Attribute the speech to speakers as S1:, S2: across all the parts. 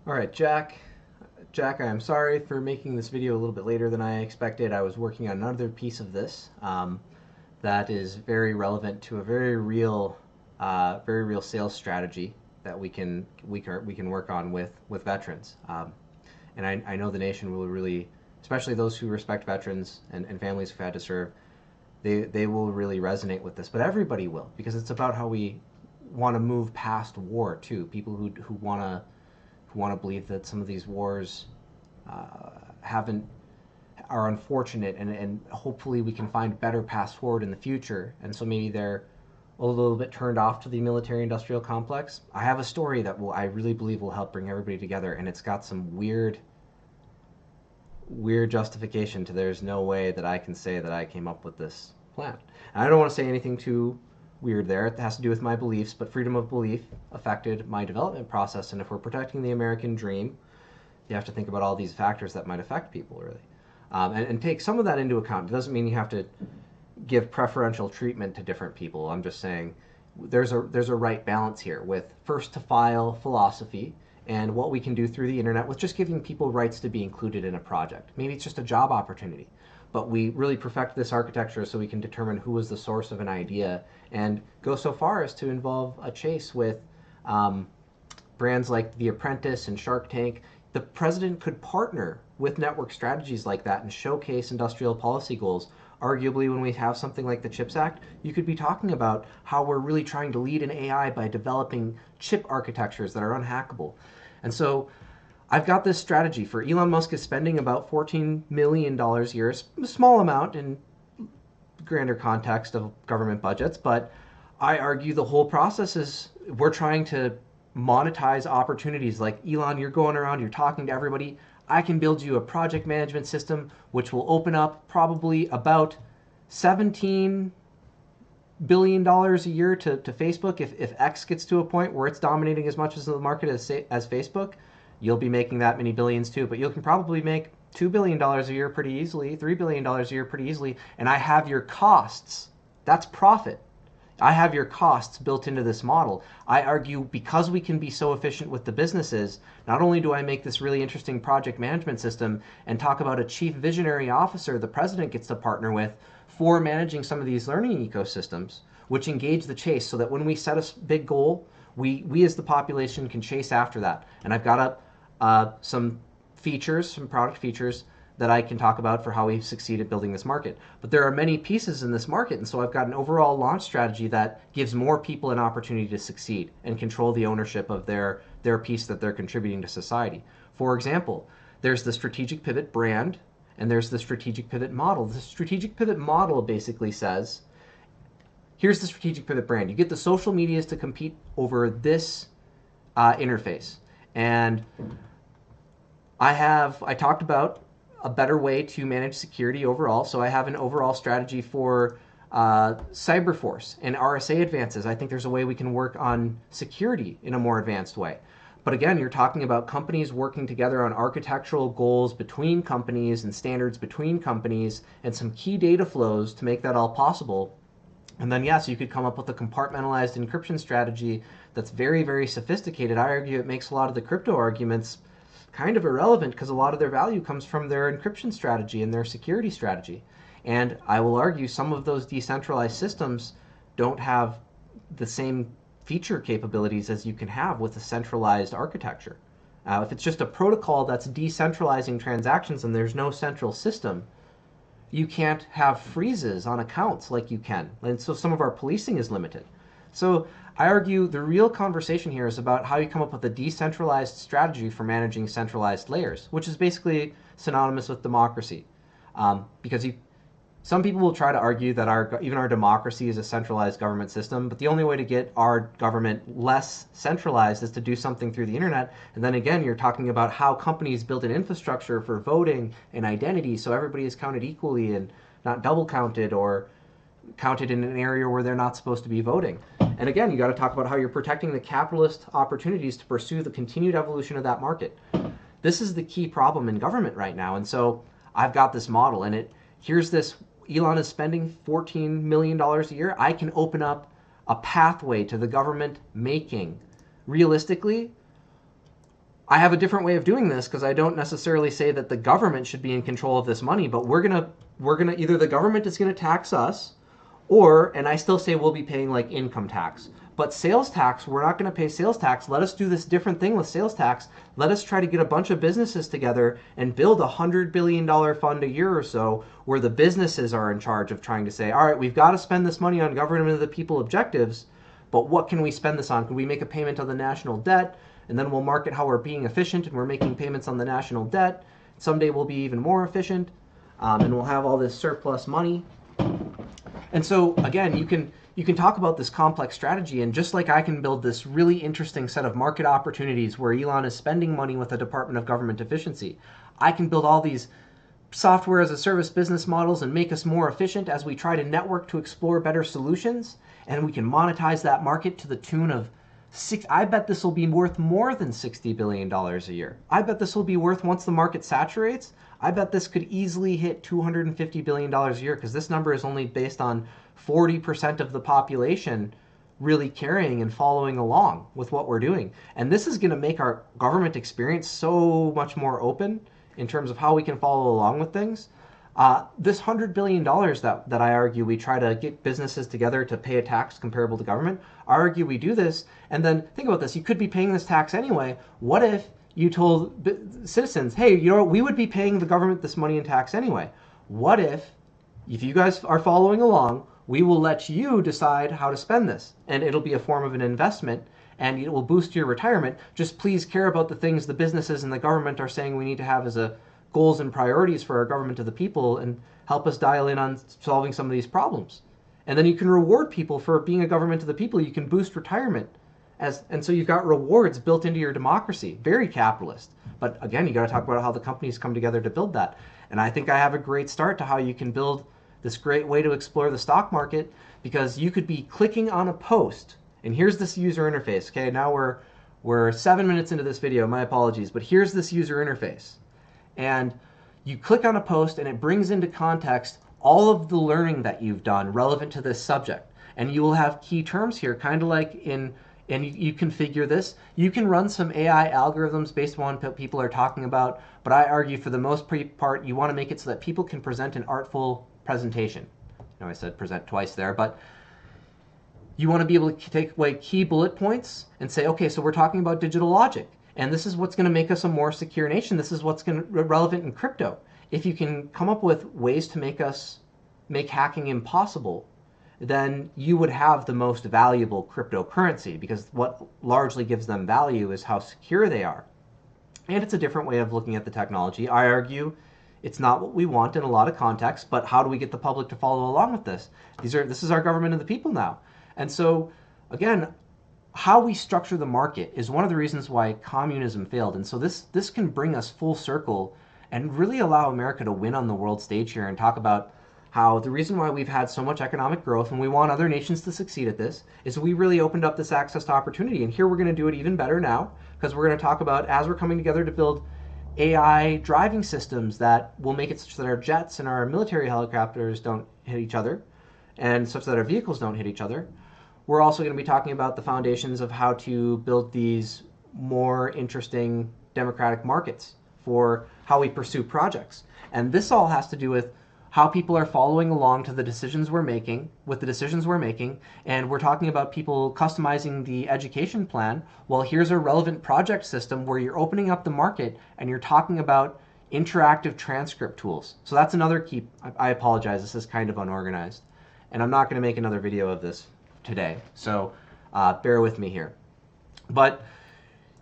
S1: All right, Jack. Jack, I am sorry for making this video a little bit later than I expected. I was working on another piece of this that is very relevant to a very real sales strategy that we can work on with veterans. And I know the nation will really, especially those who respect veterans and families who've had to serve, they will really resonate with this. But everybody will, because it's about how we want to move past war too. People who want to believe that some of these wars haven't are unfortunate, and hopefully we can find better paths forward in the future. And so maybe they're a little bit turned off to the military-industrial complex. I have a story that I really believe will help bring everybody together, and it's got some weird justification to there's no way that I can say that I came up with this plan. And I don't want to say anything too weird there. It has to do with my beliefs, but freedom of belief affected my development process. And if we're protecting the American dream, you have to think about all these factors that might affect people, really. And take some of that into account. It doesn't mean you have to give preferential treatment to different people. I'm just saying there's a right balance here with first to file philosophy and what we can do through the internet with just giving people rights to be included in a project. Maybe it's just a job opportunity, but we really perfect this architecture so we can determine who is the source of an idea and go so far as to involve a chase with brands like The Apprentice and Shark Tank. The president could partner with network strategies like that and showcase industrial policy goals. Arguably, when we have something like the CHIPS Act, you could be talking about how we're really trying to lead in AI by developing chip architectures that are unhackable. And so I've got this strategy for Elon Musk is spending about $14 million a year, a small amount in grander context of government budgets, but I argue the whole process is we're trying to monetize opportunities. Like, Elon, you're going around, you're talking to everybody. I can build you a project management system which will open up probably about $17 billion a year to Facebook. If X gets to a point where it's dominating as much as the market as Facebook, you'll be making that many billions too. But you can probably make $2 billion a year pretty easily, $3 billion a year pretty easily, and I have your costs. That's profit. I have your costs built into this model. I argue because we can be so efficient with the businesses, not only do I make this really interesting project management system and talk about a chief visionary officer the president gets to partner with for managing some of these learning ecosystems, which engage the chase so that when we set a big goal, we as the population can chase after that. And I've got some product features that I can talk about for how we've succeeded building this market. But there are many pieces in this market, and so I've got an overall launch strategy that gives more people an opportunity to succeed and control the ownership of their piece that they're contributing to society. For example, there's the strategic pivot brand, and there's the strategic pivot model. The strategic pivot model basically says, here's the strategic pivot brand. You get the social medias to compete over this interface. And I talked about a better way to manage security overall. So I have an overall strategy for Cyberforce and RSA advances. I think there's a way we can work on security in a more advanced way. But again, you're talking about companies working together on architectural goals between companies and standards between companies and some key data flows to make that all possible. And then, yes, you could come up with a compartmentalized encryption strategy that's very, very sophisticated. I argue it makes a lot of the crypto arguments kind of irrelevant because a lot of their value comes from their encryption strategy and their security strategy. And I will argue some of those decentralized systems don't have the same feature capabilities as you can have with a centralized architecture. If it's just a protocol that's decentralizing transactions and there's no central system, you can't have freezes on accounts like you can. And so some of our policing is limited. So I argue the real conversation here is about how you come up with a decentralized strategy for managing centralized layers, which is basically synonymous with democracy. Because some people will try to argue that even our democracy is a centralized government system, but the only way to get our government less centralized is to do something through the internet. And then again, you're talking about how companies build an infrastructure for voting and identity so everybody is counted equally and not double counted or counted in an area where they're not supposed to be voting. And again, you got to talk about how you're protecting the capitalist opportunities to pursue the continued evolution of that market. This is the key problem in government right now. And so I've got this model, and here's this. Elon is spending $14 million a year. I can open up a pathway to the government making, realistically, I have a different way of doing this because I don't necessarily say that the government should be in control of this money, but we're gonna either the government is gonna tax us, or, and I still say we'll be paying like income tax. But sales tax, we're not going to pay sales tax. Let us do this different thing with sales tax. Let us try to get a bunch of businesses together and build $100 billion fund a year or so where the businesses are in charge of trying to say, all right, we've got to spend this money on government of the people objectives, but what can we spend this on? Can we make a payment on the national debt? And then we'll market how we're being efficient and we're making payments on the national debt. Someday we'll be even more efficient, and we'll have all this surplus money. And so again, you can talk about this complex strategy, and just like I can build this really interesting set of market opportunities where Elon is spending money with the Department of Government Efficiency, I can build all these software as a service business models and make us more efficient as we try to network to explore better solutions, and we can monetize that market to the tune of I bet this will be worth more than $60 billion a year. I bet this will be worth, once the market saturates, I bet this could easily hit $250 billion a year, because this number is only based on 40% of the population really carrying and following along with what we're doing. And this is going to make our government experience so much more open in terms of how we can follow along with things. This $100 billion that I argue we try to get businesses together to pay a tax comparable to government, I argue we do this, and then think about this, you could be paying this tax anyway. What if you told citizens, hey, you know what, we would be paying the government this money in tax anyway. What if you guys are following along, we will let you decide how to spend this, and it'll be a form of an investment, and it will boost your retirement. Just please care about the things the businesses and the government are saying we need to have as a goals and priorities for our government of the people, and help us dial in on solving some of these problems. And then you can reward people for being a government of the people. You can boost retirement. And so you've got rewards built into your democracy. Very capitalist. But again, you got to talk about how the companies come together to build that. And I think I have a great start to how you can build this great way to explore the stock market, because you could be clicking on a post, and here's this user interface. Okay, now we're 7 minutes into this video, my apologies, but here's this user interface. And you click on a post and it brings into context all of the learning that you've done relevant to this subject. And you will have key terms here, kind of like and you configure this. You can run some AI algorithms based on what people are talking about, but I argue for the most part, you want to make it so that people can present an artful presentation. I said present twice there, but you want to be able to take away key bullet points and say, okay, so we're talking about digital logic, and this is what's going to make us a more secure nation. This is what's going to be relevant in crypto. If you can come up with ways to make hacking impossible, then you would have the most valuable cryptocurrency, because what largely gives them value is how secure they are. And it's a different way of looking at the technology. I argue it's not what we want in a lot of contexts, but how do we get the public to follow along with this? This is our government of the people now. And so, again, how we structure the market is one of the reasons why communism failed. And so this can bring us full circle and really allow America to win on the world stage here, and talk about how the reason why we've had so much economic growth and we want other nations to succeed at this is we really opened up this access to opportunity. And here we're going to do it even better now, because we're going to talk about, as we're coming together to build AI driving systems that will make it such that our jets and our military helicopters don't hit each other, and such that our vehicles don't hit each other. We're also going to be talking about the foundations of how to build these more interesting democratic markets for how we pursue projects. And this all has to do with how people are following along to the decisions we're making, and we're talking about people customizing the education plan. Well, here's a relevant project system where you're opening up the market and you're talking about interactive transcript tools. So that's another key. I apologize, this is kind of unorganized, and I'm not going to make another video of this today, so bear with me here. But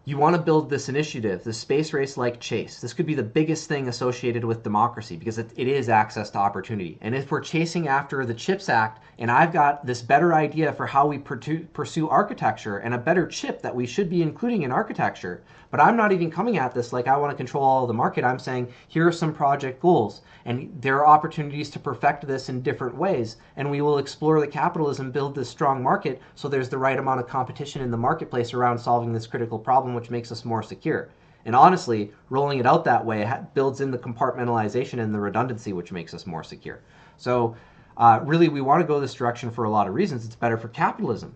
S1: you want to build this initiative, this space race like Chase. This could be the biggest thing associated with democracy, because it is access to opportunity. And if we're chasing after the CHIPS Act, and I've got this better idea for how we pursue architecture and a better chip that we should be including in architecture, but I'm not even coming at this like I want to control all of the market. I'm saying, here are some project goals, and there are opportunities to perfect this in different ways, and we will explore the capitalism, build this strong market so there's the right amount of competition in the marketplace around solving this critical problem, which makes us more secure. And honestly, rolling it out that way builds in the compartmentalization and the redundancy, which makes us more secure. So really, we want to go this direction for a lot of reasons. It's better for capitalism.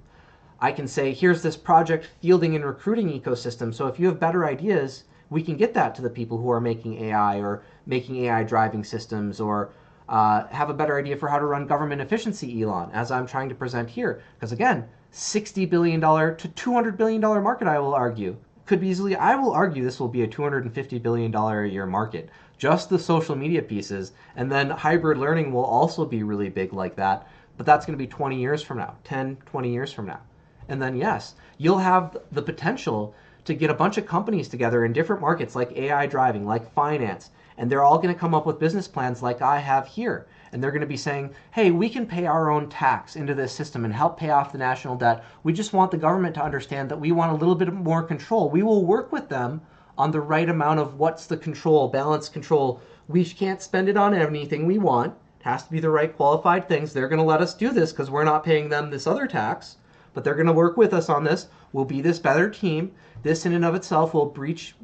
S1: I can say, here's this project fielding and recruiting ecosystem. So if you have better ideas, we can get that to the people who are making AI or making AI driving systems, or have a better idea for how to run government efficiency, Elon, as I'm trying to present here. Because again, $60 billion to $200 billion market, I will argue. Could be easily, I will argue this will be a $250 billion a year market. Just the social media pieces. And then hybrid learning will also be really big like that. But that's going to be 20 years from now, 10, 20 years from now. And then, yes, you'll have the potential to get a bunch of companies together in different markets like AI driving, like finance, and they're all going to come up with business plans like I have here. And they're going to be saying, hey, we can pay our own tax into this system and help pay off the national debt. We just want the government to understand that we want a little bit more control. We will work with them on the right amount of what's the control, balance control. We can't spend it on anything we want. It has to be the right qualified things. They're going to let us do this because we're not paying them this other tax. But they're going to work with us on this. We'll be this better team. This in and of itself will bridge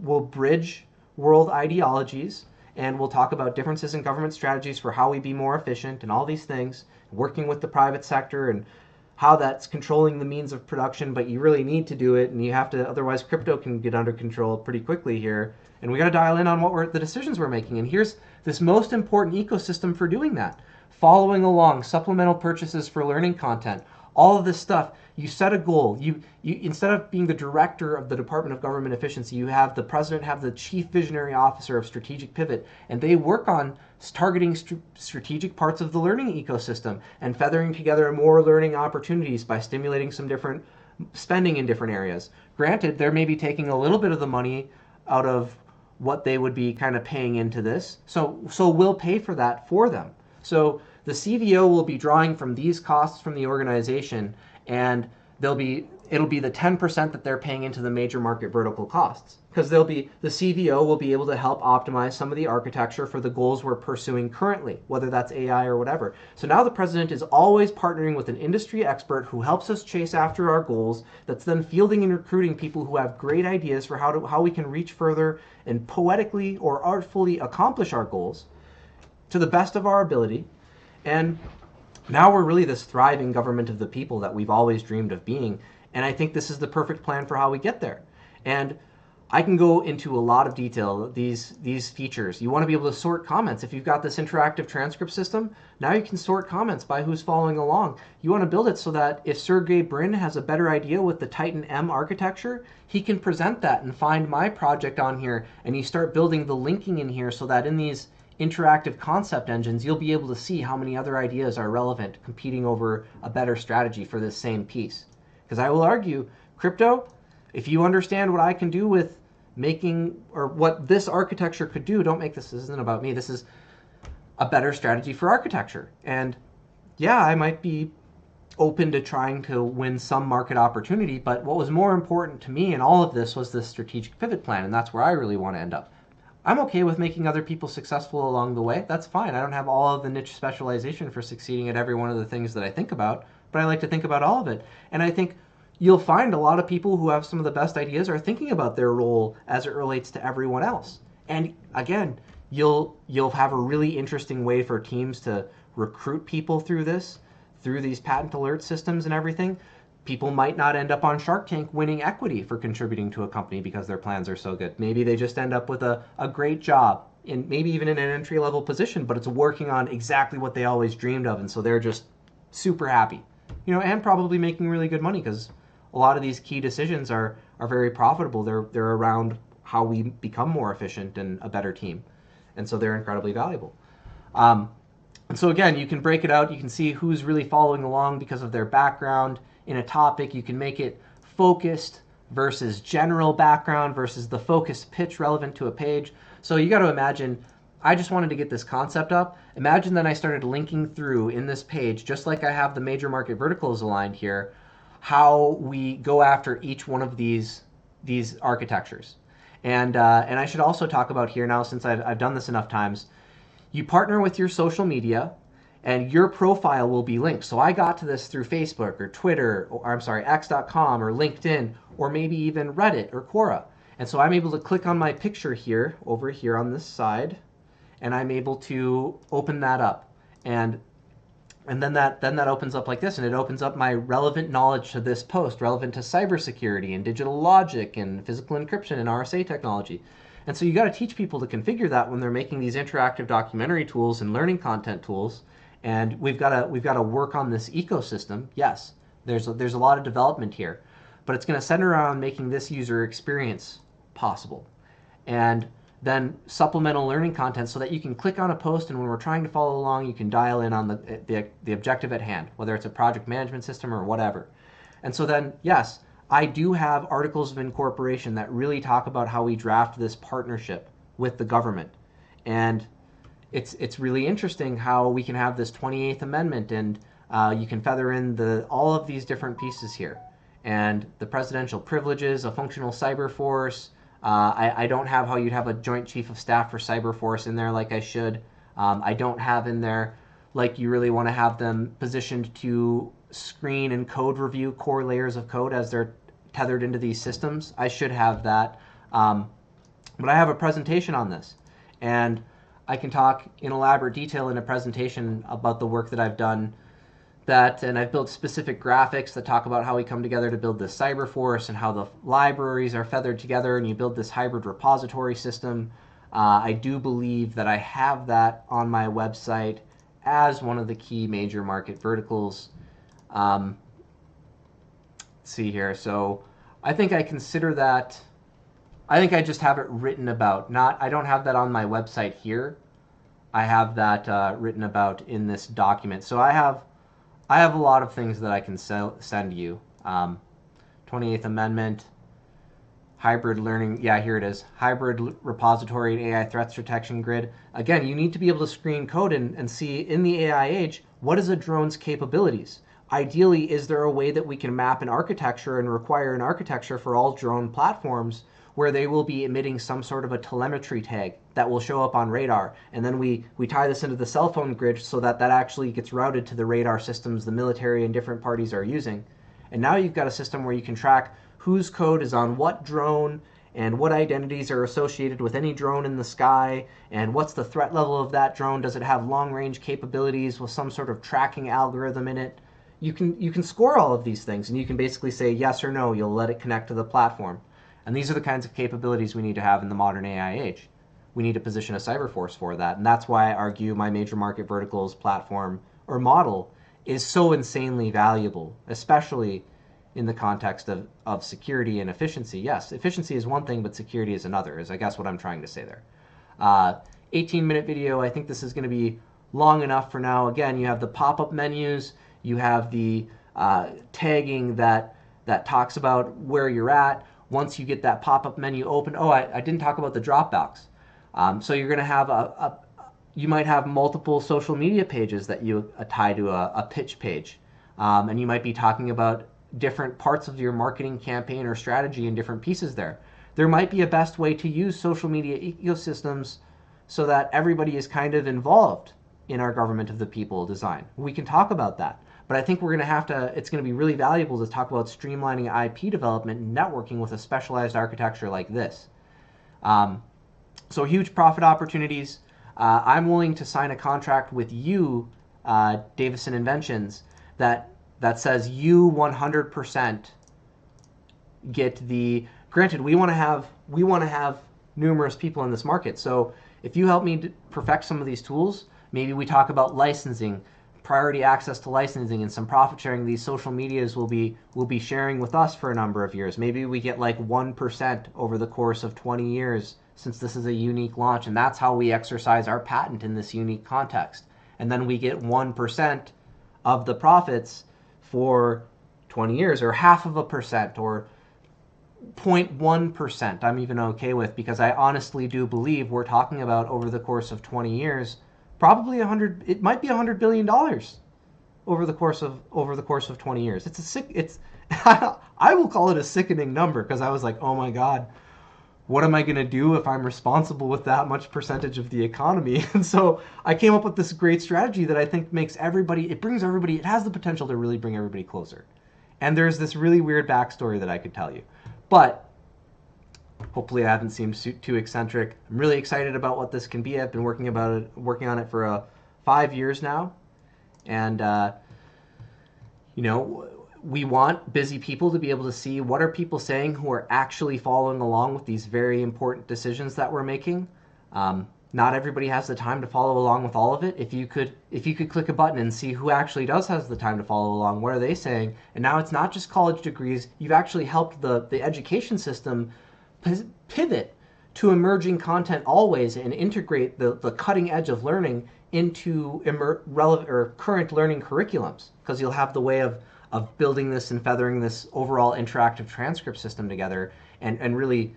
S1: world ideologies, and we'll talk about differences in government strategies for how we be more efficient and all these things, working with the private sector and how that's controlling the means of production, but you really need to do it, and you have to, otherwise crypto can get under control pretty quickly here. And we got to dial in on the decisions we're making. And here's this most important ecosystem for doing that. Following along, supplemental purchases for learning content, all of this stuff. You set a goal. You instead of being the director of the Department of Government Efficiency, you have the president have the chief visionary officer of strategic pivot, and they work on targeting strategic parts of the learning ecosystem and feathering together more learning opportunities by stimulating some different spending in different areas. Granted, they're maybe taking a little bit of the money out of what they would be kind of paying into this, so we'll pay for that for them. So the CVO will be drawing from these costs from the organization, and it'll be the 10% that they're paying into the major market vertical costs, because the CVO will be able to help optimize some of the architecture for the goals we're pursuing currently, whether that's AI or whatever. So now the president is always partnering with an industry expert who helps us chase after our goals, that's then fielding and recruiting people who have great ideas for how we can reach further and poetically or artfully accomplish our goals to the best of our ability. And now we're really this thriving government of the people that we've always dreamed of being. And I think this is the perfect plan for how we get there. And I can go into a lot of detail, these features. You want to be able to sort comments. If you've got this interactive transcript system, now you can sort comments by who's following along. You want to build it so that if Sergey Brin has a better idea with the Titan M architecture, he can present that and find my project on here, and you start building the linking in here so that in these interactive concept engines, you'll be able to see how many other ideas are relevant, competing over a better strategy for this same piece. Because I will argue, crypto, if you understand what I can do with making, or what this architecture could do, don't make this isn't about me, this is a better strategy for architecture. And yeah, I might be open to trying to win some market opportunity, but what was more important to me in all of this was this strategic pivot plan, and that's where I really want to end up. I'm okay with making other people successful along the way. That's fine. I don't have all of the niche specialization for succeeding at every one of the things that I think about, but I like to think about all of it. And I think you'll find a lot of people who have some of the best ideas are thinking about their role as it relates to everyone else. And again, you'll have a really interesting way for teams to recruit people through these patent alert systems and everything. People might not end up on Shark Tank winning equity for contributing to a company because their plans are so good. Maybe they just end up with a great job, in maybe even in an entry-level position, but it's working on exactly what they always dreamed of, and so they're just super happy. And probably making really good money, because a lot of these key decisions are very profitable. They're around how we become more efficient and a better team, and so they're incredibly valuable. And so again, you can break it out. You can see who's really following along because of their background in a topic. You can make it focused versus general background versus the focused pitch relevant to a page. So you got to imagine, I just wanted to get this concept up. Imagine that I started linking through in this page, just like I have the major market verticals aligned here, how we go after each one of these architectures. And I should also talk about here now, since I've done this enough times, you partner with your social media, and your profile will be linked. So I got to this through Facebook or Twitter, or X.com or LinkedIn, or maybe even Reddit or Quora. And so I'm able to click on my picture here, over here on this side, and I'm able to open that up. And And then that opens up like this, and it opens up my relevant knowledge to this post, relevant to cybersecurity and digital logic and physical encryption and RSA technology. And so you got to teach people to configure that when they're making these interactive documentary tools and learning content tools. And we've got to work on this ecosystem. Yes, there's a lot of development here, but it's going to center around making this user experience possible. And then supplemental learning content so that you can click on a post, and when we're trying to follow along, you can dial in on the objective at hand, whether it's a project management system or whatever. And so then, yes, I do have articles of incorporation that really talk about how we draft this partnership with the government. And it's really interesting how we can have this 28th Amendment, and you can feather in all of these different pieces here. And the presidential privileges, a functional cyber force. I don't have how you'd have a joint chief of staff for cyber force in there like I should. I don't have in there like you really want to have them positioned to screen and code review core layers of code as they're tethered into these systems. I should have that. But I have a presentation on this. And I can talk in elaborate detail in a presentation about the work that I've done, and I've built specific graphics that talk about how we come together to build this cyber force and how the libraries are feathered together and you build this hybrid repository system. I do believe that I have that on my website as one of the key major market verticals. Let's see here. So I think I consider that, I think I just have it written about. I don't have that on my website here. I have that written about in this document. So I have a lot of things that I can send you. 28th Amendment, hybrid learning. Yeah, here it is. Hybrid repository and AI threats detection grid. Again, you need to be able to screen code and see in the AI age, what is a drone's capabilities? Ideally, is there a way that we can map an architecture and require an architecture for all drone platforms where they will be emitting some sort of a telemetry tag that will show up on radar? And then we tie this into the cell phone grid so that actually gets routed to the radar systems the military and different parties are using. And now you've got a system where you can track whose code is on what drone and what identities are associated with any drone in the sky, and what's the threat level of that drone. Does it have long-range capabilities with some sort of tracking algorithm in it? You can score all of these things, and you can basically say yes or no. You'll let it connect to the platform. And these are the kinds of capabilities we need to have in the modern AI age. We need to position a cyber force for that. And that's why I argue my major market verticals platform or model is so insanely valuable, especially in the context of security and efficiency. Yes, efficiency is one thing, but security is another, is I guess what I'm trying to say there. 18-minute video. I think this is going to be long enough for now. Again, you have the pop-up menus. You have the tagging that talks about where you're at. Once you get that pop-up menu open, I didn't talk about the Dropbox. So you're going to have you might have multiple social media pages that you tie to a pitch page. And you might be talking about different parts of your marketing campaign or strategy in different pieces there. There might be a best way to use social media ecosystems so that everybody is kind of involved in our government of the people design. We can talk about that. But I think we're going to it's going to be really valuable to talk about streamlining IP development and networking with a specialized architecture like this. So huge profit opportunities. I'm willing to sign a contract with you, Davison Inventions, that says you 100% get the. Granted, we want to have numerous people in this market. So if you help me perfect some of these tools, maybe we talk about licensing, priority access to licensing, and some profit sharing these social medias will be sharing with us for a number of years. Maybe we get like 1% over the course of 20 years since this is a unique launch, and that's how we exercise our patent in this unique context. And then we get 1% of the profits for 20 years, or half of a percent, or 0.1%. I'm even okay with, because I honestly do believe we're talking about over the course of 20 years, probably it might be $100 billion over the course of 20 years. I will call it a sickening number, because I was like, oh my God, what am I going to do if I'm responsible with that much percentage of the economy? And so I came up with this great strategy that I think it has the potential to really bring everybody closer. And there's this really weird backstory that I could tell you. But hopefully I haven't seemed too eccentric. I'm really excited about what this can be. I've been working on it for 5 years now. And, you know, we want busy people to be able to see what are people saying who are actually following along with these very important decisions that we're making. Not everybody has the time to follow along with all of it. If you could click a button and see who actually does has the time to follow along, what are they saying? And now it's not just college degrees. You've actually helped the education system pivot to emerging content always and integrate the cutting edge of learning into relevant or current learning curriculums, because you'll have the way of building this and feathering this overall interactive transcript system together, and really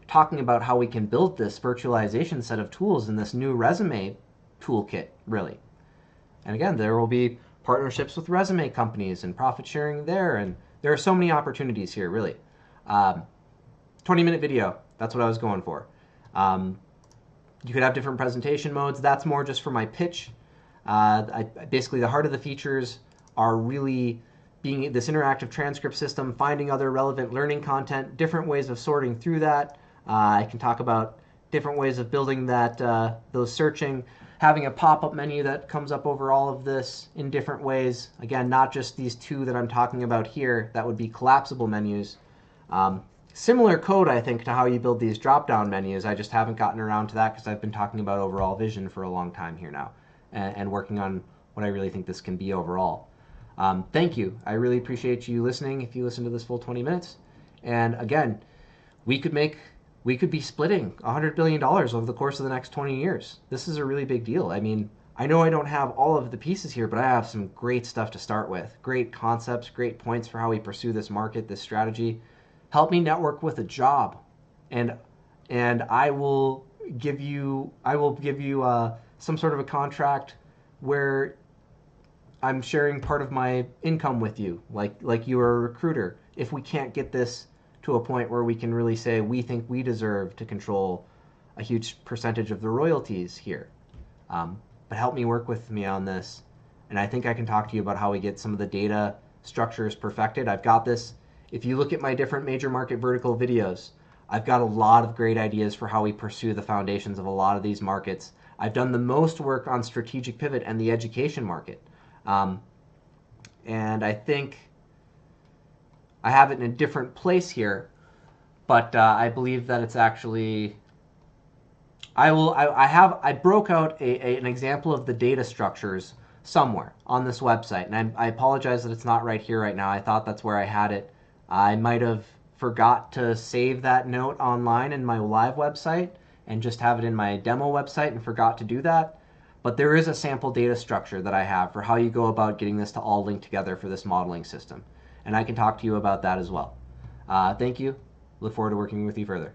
S1: talking about how we can build this virtualization set of tools in this new resume toolkit, really. And again, there will be partnerships with resume companies and profit sharing there, and there are so many opportunities here, really. 20-minute video, that's what I was going for. You could have different presentation modes. That's more just for my pitch. Basically, the heart of the features are really being this interactive transcript system, finding other relevant learning content, different ways of sorting through that. I can talk about different ways of building that, those searching, having a pop-up menu that comes up over all of this in different ways. Again, not just these two that I'm talking about here. That would be collapsible menus. Similar code, I think, to how you build these drop-down menus. I just haven't gotten around to that because I've been talking about overall vision for a long time here now, and working on what I really think this can be overall. Thank you. I really appreciate you listening if you listen to this full 20 minutes. And again, we could be splitting $100 billion over the course of the next 20 years. This is a really big deal. I mean, I know I don't have all of the pieces here, but I have some great stuff to start with. Great concepts, great points for how we pursue this market, this strategy. Help me network with a job, and I will give you some sort of a contract where I'm sharing part of my income with you, like you are a recruiter. If we can't get this to a point where we can really say we think we deserve to control a huge percentage of the royalties here, but help me work with me on this, and I think I can talk to you about how we get some of the data structures perfected. I've got this. If you look at my different major market vertical videos, I've got a lot of great ideas for how we pursue the foundations of a lot of these markets. I've done the most work on strategic pivot and the education market. And I think I have it in a different place here, but I believe that it's actually, I broke out an example of the data structures somewhere on this website, and I apologize that it's not right here right now. I thought that's where I had it. I might have forgot to save that note online in my live website and just have it in my demo website and forgot to do that. But there is a sample data structure that I have for how you go about getting this to all link together for this modeling system. And I can talk to you about that as well. Thank you. Look forward to working with you further.